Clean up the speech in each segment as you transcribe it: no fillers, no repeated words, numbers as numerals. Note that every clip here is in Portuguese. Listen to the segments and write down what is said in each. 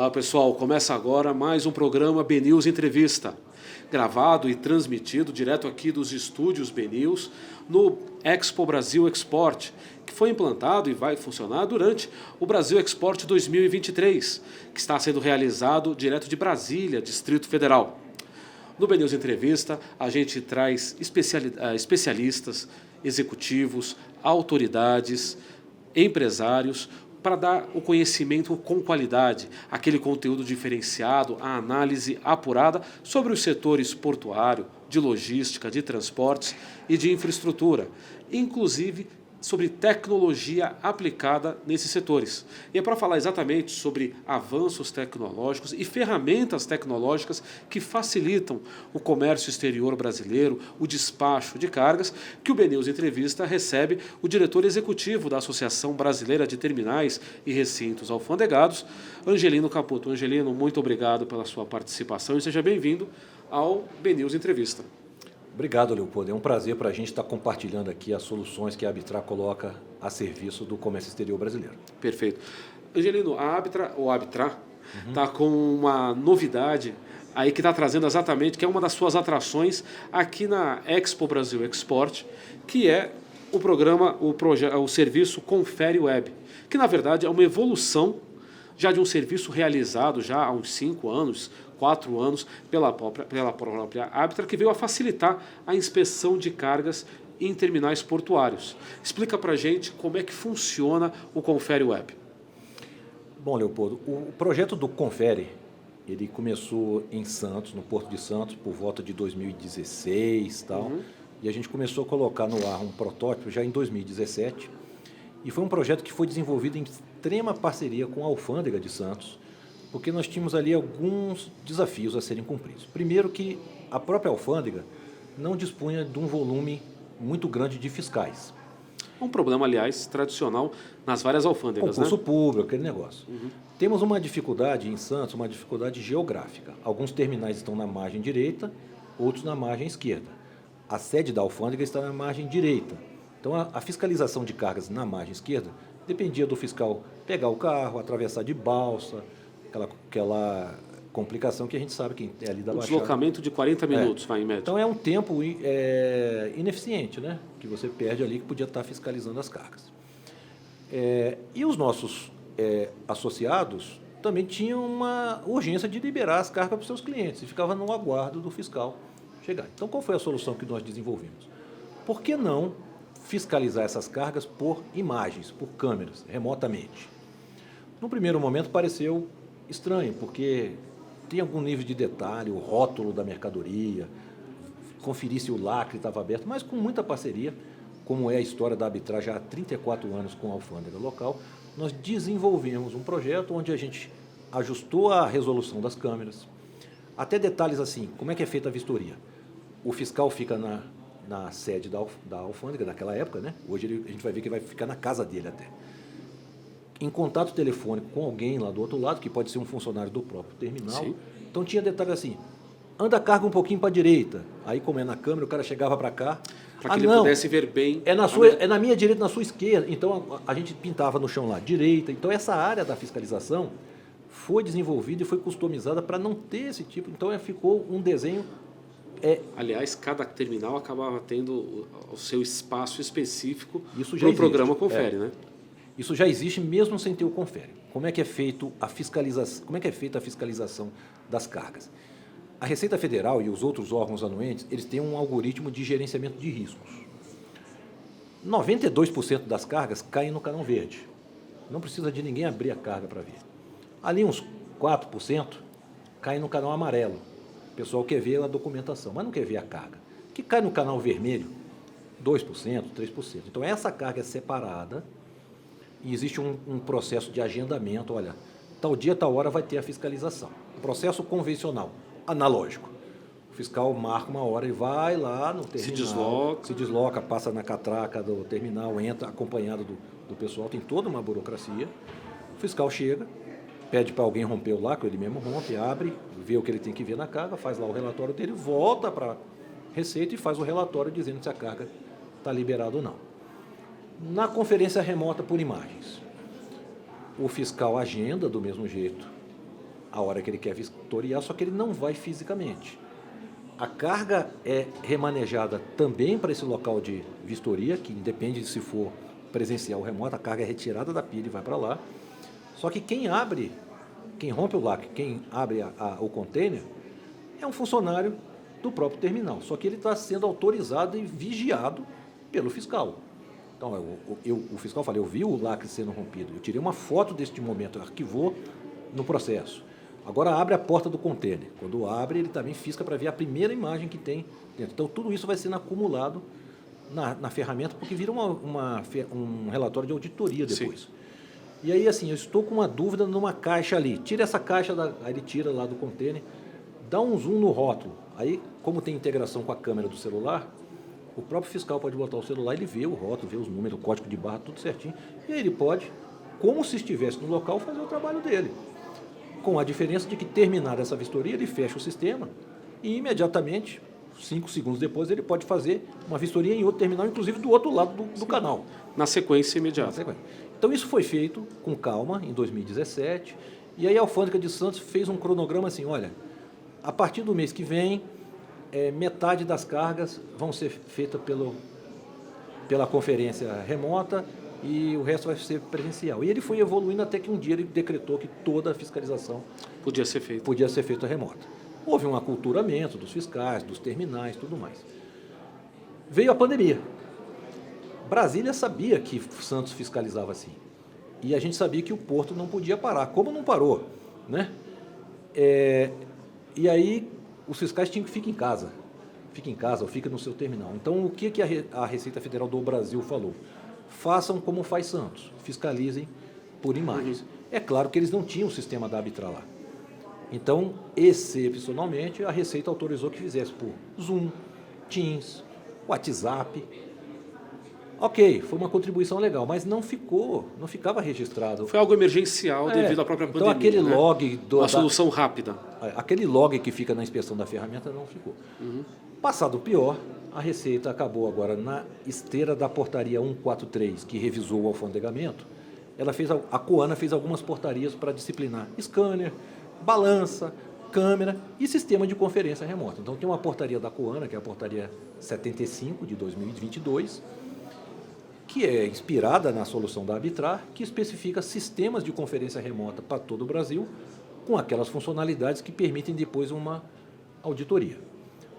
Olá pessoal, começa agora mais um programa BNews Entrevista, gravado e transmitido direto aqui dos estúdios BNews no Expo Brasil Export, que foi implantado e vai funcionar durante o Brasil Export 2023, que está sendo realizado direto de Brasília, Distrito Federal. No BNews Entrevista, a gente traz especialistas, executivos, autoridades, empresários, para dar o conhecimento com qualidade, aquele conteúdo diferenciado, a análise apurada sobre os setores portuário, de logística, de transportes e de infraestrutura, inclusive sobre tecnologia aplicada nesses setores. E é para falar exatamente sobre avanços tecnológicos e ferramentas tecnológicas que facilitam o comércio exterior brasileiro, o despacho de cargas, que o BNews Entrevista recebe o diretor executivo da Associação Brasileira de Terminais e Recintos Alfandegados, Angelino Caputo. Angelino, muito obrigado pela sua participação e seja bem-vindo ao BNews Entrevista. Obrigado, Leopoldo. É um prazer para a gente estar compartilhando aqui as soluções que a Arbitra coloca a serviço do comércio exterior brasileiro. Perfeito. Angelino, a Arbitra está com uma novidade aí que está trazendo exatamente, que é uma das suas atrações aqui na Expo Brasil Export, que é o programa, o serviço Confere Web, que na verdade é uma evolução já de um serviço realizado já há uns 5 anos, 4 anos, pela própria Arbitra, que veio a facilitar a inspeção de cargas em terminais portuários. Explica para a gente como é que funciona o Confere Web. Bom, Leopoldo, o projeto do Confere, ele começou em Santos, no Porto de Santos, por volta de 2016 e tal, e a gente começou a colocar no ar um protótipo já em 2017, e foi um projeto que foi desenvolvido em extrema parceria com a Alfândega de Santos, porque nós tínhamos ali alguns desafios a serem cumpridos. Primeiro que a própria alfândega não dispunha de um volume muito grande de fiscais. Um problema, aliás, tradicional nas várias alfândegas, concurso público, aquele negócio. Temos uma dificuldade em Santos, uma dificuldade geográfica. Alguns terminais estão na margem direita, outros na margem esquerda. A sede da alfândega está na margem direita. Então, a fiscalização de cargas na margem esquerda dependia do fiscal pegar o carro, atravessar de balsa, aquela complicação que a gente sabe que é ali da Baixada. Deslocamento de 40 minutos, vai em média. Então é um tempo ineficiente, né? Que você perde ali, que podia estar fiscalizando as cargas. E os nossos associados também tinham uma urgência de liberar as cargas para os seus clientes e ficava no aguardo do fiscal chegar. Então qual foi a solução que nós desenvolvemos? Por que não fiscalizar essas cargas por imagens, por câmeras, remotamente? No primeiro momento pareceu estranho, porque tem algum nível de detalhe, o rótulo da mercadoria, conferir se o lacre estava aberto, mas com muita parceria, como é a história da Arbitra já há 34 anos com a alfândega local, nós desenvolvemos um projeto onde a gente ajustou a resolução das câmeras, até detalhes assim, como é que é feita a vistoria. O fiscal fica na sede da alfândega, naquela época, né? Hoje a gente vai ver que vai ficar na casa dele até. Em contato telefônico com alguém lá do outro lado, que pode ser um funcionário do próprio terminal. Sim. Então tinha detalhe assim, anda a carga um pouquinho para a direita. Aí, como é na câmera, o cara chegava para cá. Para que ele pudesse ver bem. É na minha direita, na sua esquerda. Então a gente pintava no chão lá, direita. Então essa área da fiscalização foi desenvolvida e foi customizada para não ter esse tipo. Então ficou um desenho. Aliás, cada terminal acabava tendo o seu espaço específico para o programa Confere, né? Isso já existe mesmo sem ter o Confere. Como é que é feito a fiscalização? Como é que é feita a fiscalização das cargas? A Receita Federal e os outros órgãos anuentes, eles têm um algoritmo de gerenciamento de riscos. 92% das cargas caem no canal verde. Não precisa de ninguém abrir a carga para ver. Ali uns 4% caem no canal amarelo. O pessoal quer ver a documentação, mas não quer ver a carga. O que cai no canal vermelho? 2%, 3%. Então essa carga é separada. E existe um processo de agendamento, olha, tal dia, tal hora vai ter a fiscalização. Processo convencional, analógico. O fiscal marca uma hora e vai lá no terminal. Se desloca, passa na catraca do terminal, entra acompanhado do pessoal, tem toda uma burocracia. O fiscal chega, pede para alguém romper o lacre, ele mesmo rompe, abre, vê o que ele tem que ver na carga, faz lá o relatório dele, volta para a Receita e faz o relatório dizendo se a carga está liberada ou não. Na conferência remota por imagens, o fiscal agenda do mesmo jeito a hora que ele quer vistoriar, só que ele não vai fisicamente. A carga é remanejada também para esse local de vistoria, que independe de se for presencial ou remoto, a carga é retirada da pilha e vai para lá. Só que quem rompe o lacre, quem abre o container, é um funcionário do próprio terminal. Só que ele está sendo autorizado e vigiado pelo fiscal. Então, o fiscal fala, eu vi o lacre sendo rompido, eu tirei uma foto deste momento, arquivou no processo. Agora abre a porta do container. Quando abre, ele também fisca para ver a primeira imagem que tem dentro. Então, tudo isso vai sendo acumulado na ferramenta, porque vira um relatório de auditoria depois. Sim. E aí, assim, eu estou com uma dúvida numa caixa ali. Tira essa caixa, aí ele tira lá do container, dá um zoom no rótulo. Aí, como tem integração com a câmera do celular, o próprio fiscal pode botar o celular, ele vê o rótulo, vê os números, o código de barra, tudo certinho. E aí ele pode, como se estivesse no local, fazer o trabalho dele. Com a diferença de que, terminada essa vistoria, ele fecha o sistema e imediatamente, 5 segundos depois, ele pode fazer uma vistoria em outro terminal, inclusive do outro lado do canal. Na sequência imediata. Então, isso foi feito com calma em 2017. E aí a Alfândega de Santos fez um cronograma assim, olha, a partir do mês que vem, metade das cargas vão ser feitas pela conferência remota e o resto vai ser presencial. E ele foi evoluindo até que um dia ele decretou que toda a fiscalização podia ser feita remota. Houve um aculturamento dos fiscais, dos terminais, tudo mais. Veio a pandemia. Brasília sabia que Santos fiscalizava assim. E a gente sabia que o porto não podia parar. Como não parou? Né? E aí os fiscais tinham que ficar em casa. Fica em casa ou fica no seu terminal. Então, o que a Receita Federal do Brasil falou? Façam como faz Santos, fiscalizem por imagens. É claro que eles não tinham o sistema da Arbitra lá. Então, excepcionalmente, a Receita autorizou que fizesse por Zoom, Teams, WhatsApp. Ok, foi uma contribuição legal, mas não ficava registrado. Foi algo emergencial devido à própria pandemia. Então, aquele log... Uma solução rápida. Aquele log que fica na inspeção da ferramenta não ficou. Passado o pior, a Receita acabou agora na esteira da portaria 143, que revisou o alfandegamento. A Coana fez algumas portarias para disciplinar scanner, balança, câmera e sistema de conferência remota. Então, tem uma portaria da Coana, que é a portaria 75 de 2022, que é inspirada na solução da Arbitrar, que especifica sistemas de conferência remota para todo o Brasil, com aquelas funcionalidades que permitem depois uma auditoria.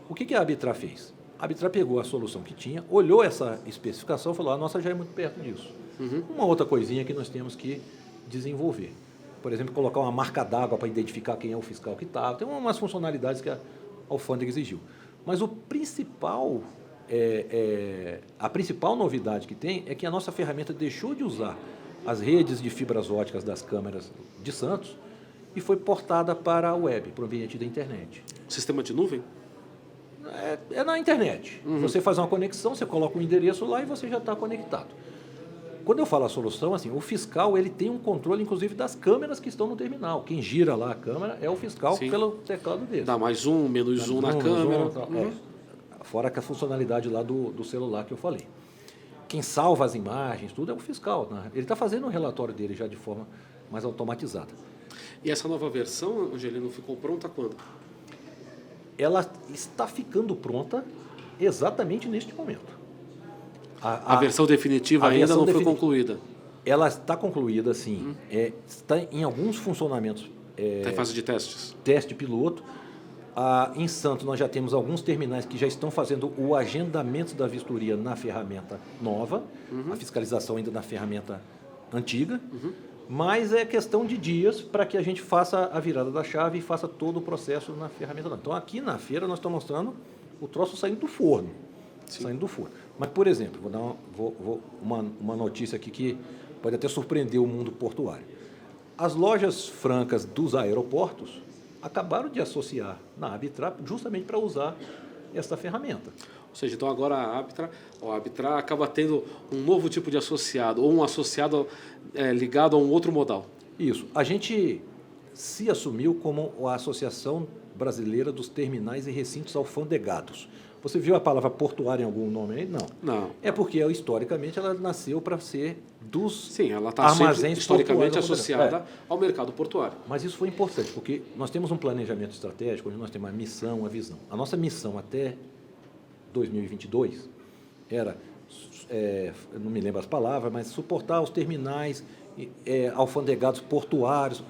O que a Arbitrar fez? A Arbitrar pegou a solução que tinha, olhou essa especificação e falou, a nossa já é muito perto disso. Uma outra coisinha que nós temos que desenvolver. Por exemplo, colocar uma marca d'água para identificar quem é o fiscal que está. Tem umas funcionalidades que a alfândega exigiu. Mas a principal novidade que tem é que a nossa ferramenta deixou de usar as redes de fibras óticas das câmeras de Santos e foi portada para a web, para o ambiente da internet. Sistema de nuvem? É na internet. Você faz uma conexão, você coloca um endereço lá e você já está conectado. Quando eu falo a solução, assim, o fiscal ele tem um controle, inclusive, das câmeras que estão no terminal. Quem gira lá a câmera é o fiscal pelo teclado dele. Dá mais um, menos um na câmera. Fora que a funcionalidade lá do celular que eu falei. Quem salva as imagens, tudo é o fiscal. Né? Ele está fazendo o relatório dele já de forma mais automatizada. E essa nova versão, Angelino, ficou pronta quando? Ela está ficando pronta exatamente neste momento. A versão definitiva ainda não foi concluída? Ela está concluída, sim. Está em alguns funcionamentos. Está em fase de testes? Teste piloto. Em Santos, nós já temos alguns terminais que já estão fazendo o agendamento da vistoria na ferramenta nova, a fiscalização ainda na ferramenta antiga, mas é questão de dias para que a gente faça a virada da chave e faça todo o processo na ferramenta nova. Então, aqui na feira, nós estamos mostrando o troço saindo do forno. Saindo do forno. Mas, por exemplo, vou dar uma notícia aqui que pode até surpreender o mundo portuário. As lojas francas dos aeroportos acabaram de associar na Arbitrar justamente para usar essa ferramenta. Ou seja, então agora a Arbitrar acaba tendo um novo tipo de associado, ou um associado ligado a um outro modal. Isso. A gente se assumiu como a Associação Brasileira dos Terminais e Recintos Alfandegados. Você viu a palavra portuária em algum nome aí? Não. Não. É porque, historicamente, ela nasceu para ser dos Sim, ela está armazéns historicamente portuários. associada ao mercado portuário. Mas isso foi importante, porque nós temos um planejamento estratégico, onde nós temos uma missão, uma visão. A nossa missão até 2022 era, eu não me lembro as palavras, mas suportar os terminais alfandegados portuários.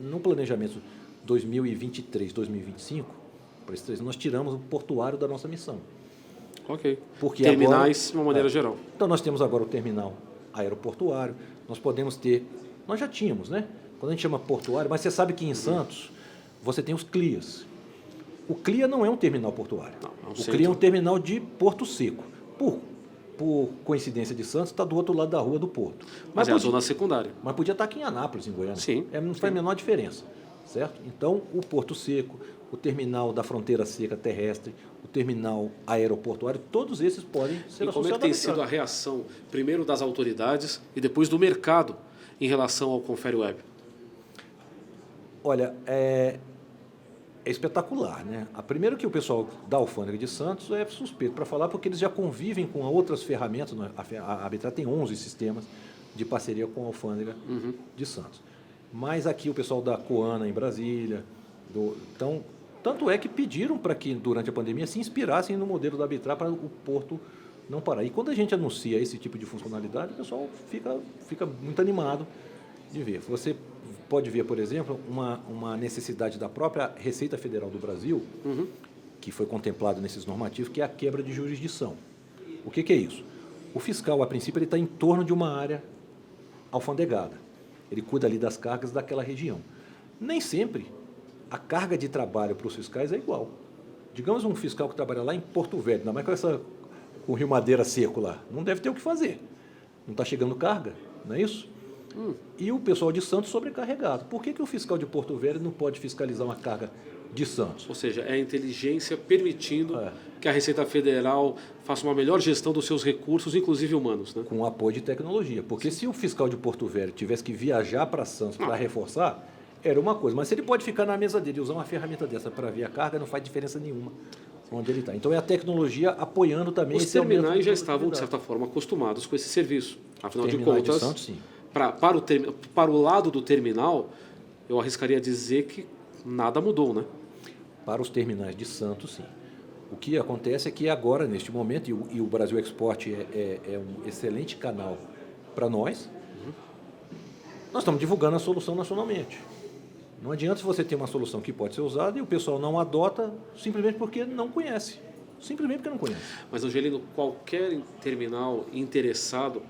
No planejamento 2023, 2025, para esses 3 nós tiramos o portuário da nossa missão. Ok. Porque Terminais, agora, de uma maneira geral. Então, nós temos agora o terminal aeroportuário, nós podemos ter... Nós já tínhamos, né? Quando a gente chama portuário, mas você sabe que em Santos você tem os CLIAs. O CLIA não é um terminal portuário. Não, é um o centro. CLIA é um terminal de Porto Seco. Por coincidência de Santos, está do outro lado da rua do Porto. Mas é a zona secundária. Mas podia estar aqui em Anápolis, em Goiânia. Sim. Não faz a menor diferença, certo? Então, o Porto Seco, o terminal da fronteira seca terrestre, o terminal aeroportuário, todos esses podem ser E como é que associados tem à sido a Abitrap. reação, primeiro das autoridades e depois do mercado, em relação ao Confere Web? Olha, é espetacular, né? Primeiro que o pessoal da Alfândega de Santos é suspeito para falar, porque eles já convivem com outras ferramentas. Né? A Abitrap tem 11 sistemas de parceria com a Alfândega de Santos. Mas aqui o pessoal da Coana em Brasília, então, tanto é que pediram para que durante a pandemia se inspirassem no modelo da Abitrap para o Porto não parar. E quando a gente anuncia esse tipo de funcionalidade, o pessoal fica muito animado de ver. Você pode ver, por exemplo, uma necessidade da própria Receita Federal do Brasil, que foi contemplado nesses normativos, que é a quebra de jurisdição. O que é isso? O fiscal, a princípio, ele está em torno de uma área alfandegada. Ele cuida ali das cargas daquela região. Nem sempre a carga de trabalho para os fiscais é igual. Digamos um fiscal que trabalha lá em Porto Velho, ainda mais com o Rio Madeira seco lá, não deve ter o que fazer. Não está chegando carga, não é isso? E o pessoal de Santos sobrecarregado. Por que o fiscal de Porto Velho não pode fiscalizar uma carga de Santos? Ou seja, é a inteligência permitindo que a Receita Federal faça uma melhor gestão dos seus recursos, inclusive humanos. Né? Com apoio de tecnologia. Porque se o fiscal de Porto Velho tivesse que viajar para Santos para reforçar, era uma coisa. Mas se ele pode ficar na mesa dele e usar uma ferramenta dessa para ver a carga, não faz diferença nenhuma onde ele está. Então é a tecnologia apoiando também esse aumento. Os terminais já estavam, de certa forma, acostumados com esse serviço. Afinal de contas, de Santos, sim. Para o lado do terminal, eu arriscaria dizer que nada mudou, né? Para os terminais de Santos, sim. O que acontece é que agora, neste momento, e o Brasil Export é um excelente canal para nós, nós estamos divulgando a solução nacionalmente. Não adianta você ter uma solução que pode ser usada e o pessoal não adota simplesmente porque não conhece. Simplesmente porque não conhece. Mas, Angelino, qualquer terminal interessado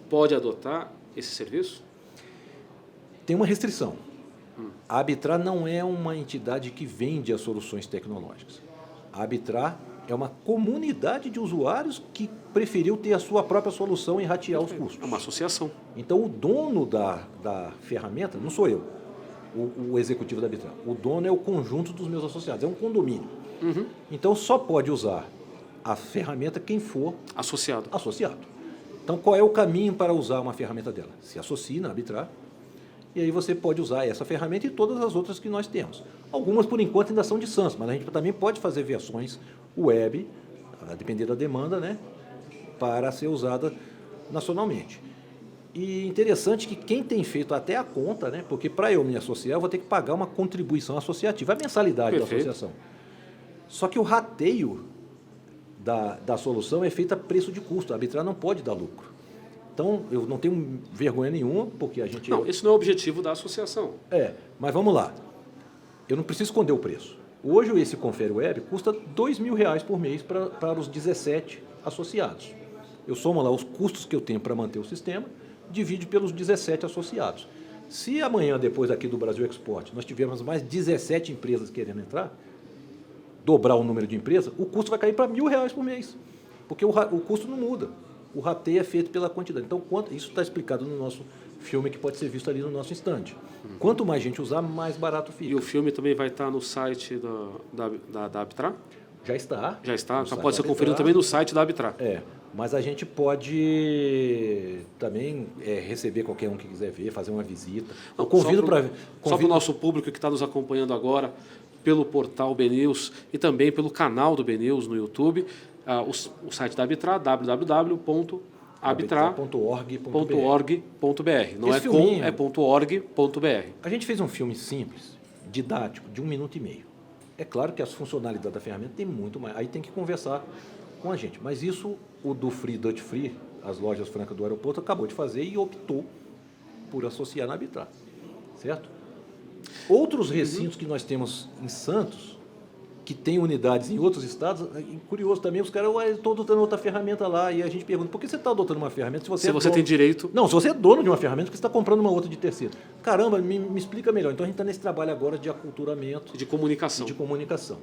pode adotar esse serviço? Tem uma restrição. A Abitrap não é uma entidade que vende as soluções tecnológicas. A Abitrap é uma comunidade de usuários que preferiu ter a sua própria solução e ratear os custos. É uma associação. Então, o dono da ferramenta não sou eu, o executivo da Abitrap. O dono é o conjunto dos meus associados, é um condomínio. Então, só pode usar a ferramenta quem for associado. Então, qual é o caminho para usar uma ferramenta dela? Se associe na Abitrap, e aí você pode usar essa ferramenta e todas as outras que nós temos. Algumas, por enquanto, ainda são de Santos, mas a gente também pode fazer versões web, a depender da demanda, né, para ser usada nacionalmente. E interessante que quem tem feito até a conta, né, porque para eu me associar, eu vou ter que pagar uma contribuição associativa, a mensalidade da associação. Só que o rateio da solução é feito a preço de custo. A Abitrap não pode dar lucro. Então, eu não tenho vergonha nenhuma, porque a gente... Não, esse não é o objetivo da associação. Mas vamos lá. Eu não preciso esconder o preço. Hoje, esse Confere Web custa R$2.000 por mês para os 17 associados. Eu somo lá os custos que eu tenho para manter o sistema, divide pelos 17 associados. Se amanhã, depois aqui do Brasil Export, nós tivermos mais 17 empresas querendo entrar, dobrar o número de empresas, o custo vai cair para R$1.000 por mês, porque o custo não muda. O rateio é feito pela quantidade. Então, isso está explicado no nosso filme, que pode ser visto ali no nosso estande. Quanto mais gente usar, mais barato fica. E o filme também vai estar no site da Abitrap? Já está. Já está. Então pode ser conferido também no site da Abitrap. Mas a gente pode também receber qualquer um que quiser ver, fazer uma visita. Eu convido para... Só para o nosso público que está nos acompanhando agora, pelo portal BNews e também pelo canal do BNews no YouTube. O site da Arbitrar, www.arbitrar.org.br. Não é com, é .org.br. A gente fez um filme simples, didático, de 1 minuto e meio. É claro que as funcionalidades da ferramenta tem muito mais. Aí tem que conversar com a gente. Mas isso, o do Free Dutch Free, as lojas francas do aeroporto, acabou de fazer e optou por associar na Arbitrar. Certo? Outros recintos que nós temos em Santos, que tem unidades em outros estados, curioso também, os caras estão adotando outra ferramenta lá, e a gente pergunta, por que você está adotando uma ferramenta se você, tem direito... Não, se você é dono de uma ferramenta, porque você está comprando uma outra de terceiro. Caramba, me explica melhor. Então a gente está nesse trabalho agora de aculturamento. De comunicação. De comunicação.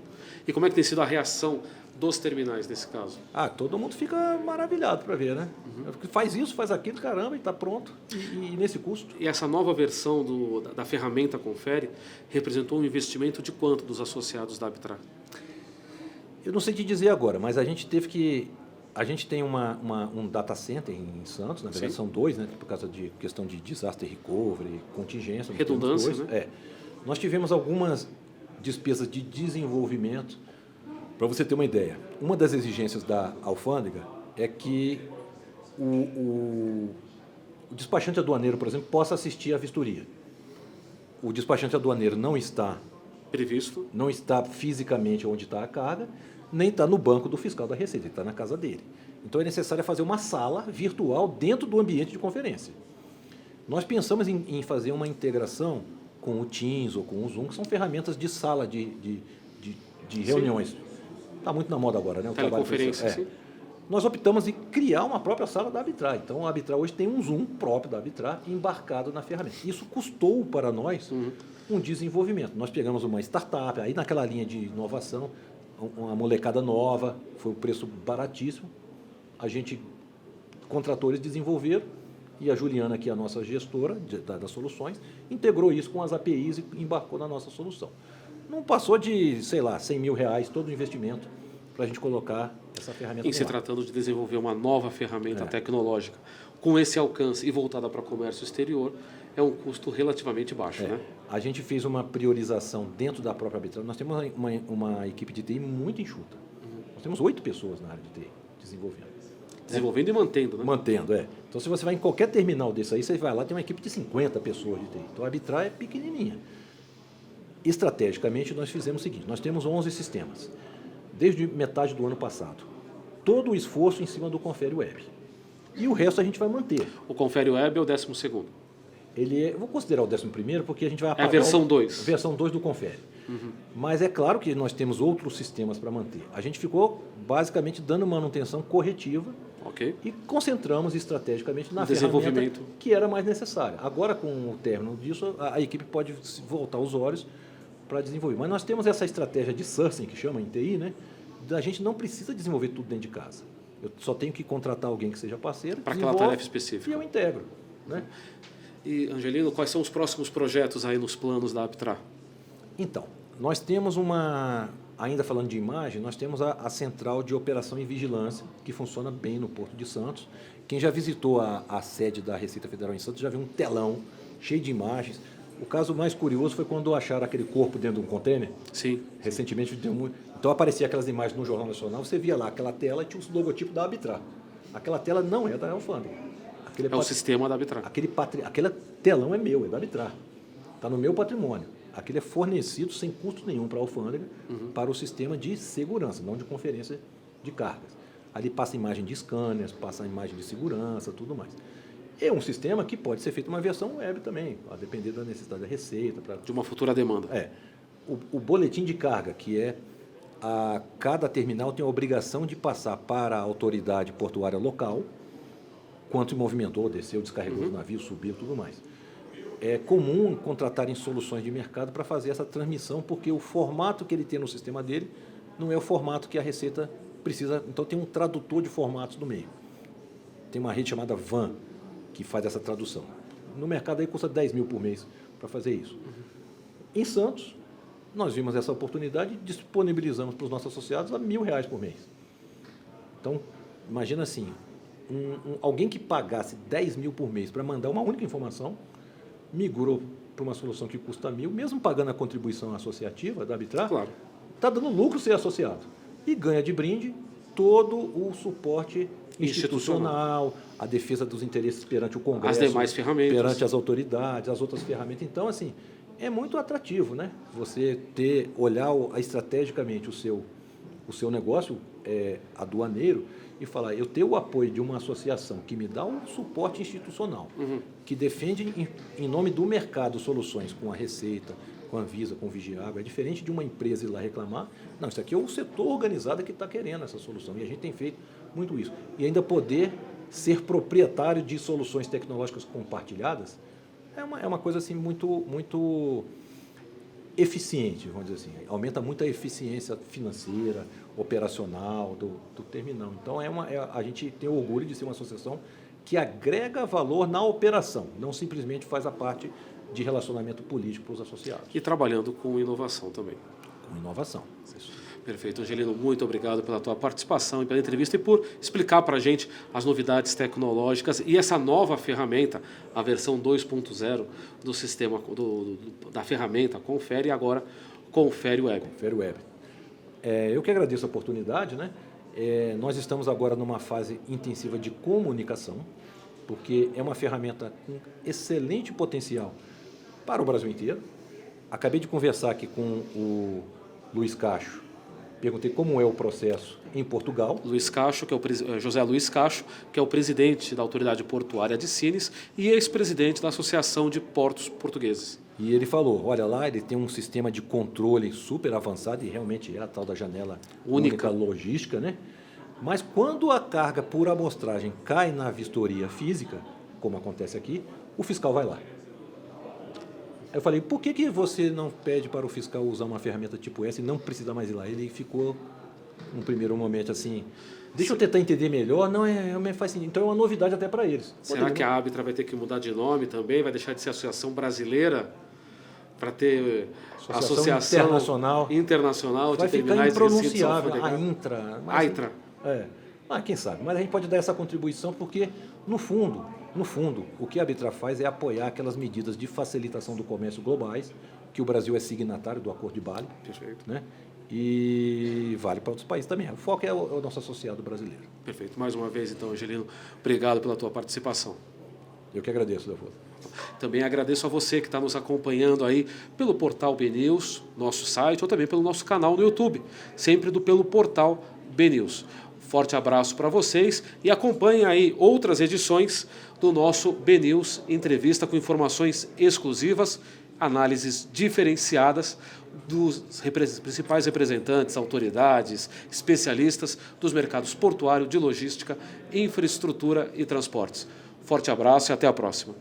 E como é que tem sido a reação dos terminais nesse caso? Todo mundo fica maravilhado para ver, né? Faz isso, faz aquilo, caramba, e está pronto, e nesse custo. E essa nova versão da ferramenta Confere representou um investimento de quanto dos associados da Arbitrar? Eu não sei te dizer agora, mas a gente teve que... A gente tem um data center em Santos, na verdade são 2, né? Por causa de questão de disaster recovery, contingência. Redundância, né? Nós tivemos algumas despesas de desenvolvimento. Para você ter uma ideia, uma das exigências da alfândega é que o despachante aduaneiro, por exemplo, possa assistir à vistoria. O despachante aduaneiro não está previsto, não está fisicamente onde está a carga, nem está no banco do fiscal da Receita, ele está na casa dele. Então é necessário fazer uma sala virtual dentro do ambiente de conferência. Nós pensamos em fazer uma integração com o Teams ou com o Zoom, que são ferramentas de sala de reuniões. Está muito na moda agora, né? Teleconferência, sim. Nós optamos em criar uma própria sala da Arbitrar. Então, a Arbitrar hoje tem um Zoom próprio da Arbitrar embarcado na ferramenta. Isso custou para nós um desenvolvimento. Nós pegamos uma startup, aí naquela linha de inovação, uma molecada nova, foi um preço baratíssimo. A gente contratou, eles desenvolveram, e a Juliana, que é a nossa gestora das soluções, integrou isso com as APIs e embarcou na nossa solução. Não passou de, sei lá, R$100 mil todo o investimento para a gente colocar essa ferramenta. Em se tratando de desenvolver uma nova ferramenta tecnológica com esse alcance e voltada para o comércio exterior, é um custo relativamente baixo, né? A gente fez uma priorização dentro da própria Arbitrar. Nós temos uma equipe de TI muito enxuta. Nós temos 8 pessoas na área de TI desenvolvendo. Desenvolvendo e mantendo, né? Mantendo, Então, se você vai em qualquer terminal desse aí, você vai lá, tem uma equipe de 50 pessoas de TI. Então, a Arbitrar é pequenininha. Estrategicamente, nós fizemos o seguinte, nós temos 11 sistemas, desde metade do ano passado. Todo o esforço em cima do Confere Web. E o resto a gente vai manter. O Confere Web é o 12º. Eu vou considerar o 11º porque a gente vai apagar... É a versão 2. Versão 2 do Confere. Mas é claro que nós temos outros sistemas para manter. A gente ficou basicamente dando manutenção corretiva e concentramos estrategicamente na ferramenta que era mais necessária. Agora, com o término disso, a equipe pode voltar os olhos para desenvolver. Mas nós temos essa estratégia de sourcing, que chama em TI, né? A gente não precisa desenvolver tudo dentro de casa. Eu só tenho que contratar alguém que seja parceiro para aquela tarefa específica. E eu integro, né? E, Angelino, quais são os próximos projetos aí nos planos da Arbitrar? Então, nós temos ainda falando de imagem, nós temos a Central de Operação e Vigilância, que funciona bem no Porto de Santos. Quem já visitou a sede da Receita Federal em Santos já viu um telão cheio de imagens. O caso mais curioso foi quando acharam aquele corpo dentro de um container. Sim. Recentemente, então aparecia aquelas imagens no Jornal Nacional, você via lá aquela tela e tinha o logotipo da Arbitrar. Aquela tela não é da alfândega. É o sistema da Arbitrar. Aquele telão é meu, é da Arbitrar. Está no meu patrimônio. Aquele é fornecido sem custo nenhum para a alfândega, para o sistema de segurança, não de conferência de cargas. Ali passa imagem de scanners, passa imagem de segurança, tudo mais. É um sistema que pode ser feito uma versão web também, a depender da necessidade da Receita. De uma futura demanda. O boletim de carga, que cada terminal tem a obrigação de passar para a autoridade portuária local, quanto movimentou, desceu, descarregou os navios, subiu, tudo mais. É comum contratarem soluções de mercado para fazer essa transmissão, porque o formato que ele tem no sistema dele não é o formato que a Receita precisa. Então, tem um tradutor de formatos no meio. Tem uma rede chamada VAN, que faz essa tradução. No mercado aí custa 10 mil por mês para fazer isso. Em Santos, nós vimos essa oportunidade e disponibilizamos para os nossos associados a R$1.000 por mês. Então, imagina assim, alguém que pagasse 10 mil por mês para mandar uma única informação, migrou para uma solução que custa 1.000, mesmo pagando a contribuição associativa da Arbitrar, Claro. está dando lucro ser associado. E ganha de brinde todo o suporte institucional, a defesa dos interesses perante o Congresso, As demais ferramentas. perante as autoridades, as outras ferramentas. Então, assim, é muito atrativo, né? Você olhar estrategicamente o seu negócio aduaneiro e falar, eu tenho o apoio de uma associação que me dá um suporte institucional, que defende em nome do mercado soluções com a Receita, com a Anvisa, com o Vigiágua. É diferente de uma empresa ir lá reclamar. Não, isso aqui é o setor organizado que está querendo essa solução. E a gente tem feito muito isso. E ainda poder ser proprietário de soluções tecnológicas compartilhadas é uma coisa assim muito eficiente, vamos dizer assim. Aumenta muito a eficiência financeira, operacional do terminal. Então, a gente tem orgulho de ser uma associação que agrega valor na operação, não simplesmente faz a parte de relacionamento político para os associados. E trabalhando com inovação também. Com inovação. Isso. Perfeito. Angelino, muito obrigado pela tua participação e pela entrevista e por explicar para a gente as novidades tecnológicas e essa nova ferramenta, a versão 2.0 do sistema, da ferramenta Confere e agora Confere Web. Confere Web. Eu que agradeço a oportunidade, né? Nós estamos agora numa fase intensiva de comunicação, porque é uma ferramenta com excelente potencial para o Brasil inteiro. Acabei de conversar aqui com o Luiz Cacho, perguntei como é o processo em Portugal. Luiz Cacho, que é José Luiz Cacho, que é o presidente da Autoridade Portuária de Sines e ex-presidente da Associação de Portos Portugueses. E ele falou, olha lá, ele tem um sistema de controle super avançado e realmente é a tal da janela única logística, né? Mas quando a carga por amostragem cai na vistoria física, como acontece aqui, o fiscal vai lá. Aí eu falei, por que você não pede para o fiscal usar uma ferramenta tipo essa e não precisa mais ir lá? Ele ficou, num primeiro momento, assim, deixa eu tentar entender melhor, não faz sentido. Então é uma novidade até para eles. Será que a Arbitra vai ter que mudar de nome também? Vai deixar de ser Associação Brasileira para ter Associação Internacional de Terminais e Recintos Alfandegários? A Intra. A Intra. Quem sabe? Mas a gente pode dar essa contribuição porque, no fundo, o que a Arbitrar faz é apoiar aquelas medidas de facilitação do comércio globais, que o Brasil é signatário do Acordo de Bali. Perfeito. Né? E vale para outros países também. O foco é o nosso associado brasileiro. Perfeito. Mais uma vez, então, Angelino, obrigado pela tua participação. Eu que agradeço, Leopoldo. Também agradeço a você que está nos acompanhando aí pelo portal BNews, nosso site, ou também pelo nosso canal no YouTube, sempre pelo portal BNews. Forte abraço para vocês e acompanhem aí outras edições do nosso BNews Entrevista com informações exclusivas, análises diferenciadas dos principais representantes, autoridades, especialistas dos mercados portuário, de logística, infraestrutura e transportes. Forte abraço e até a próxima.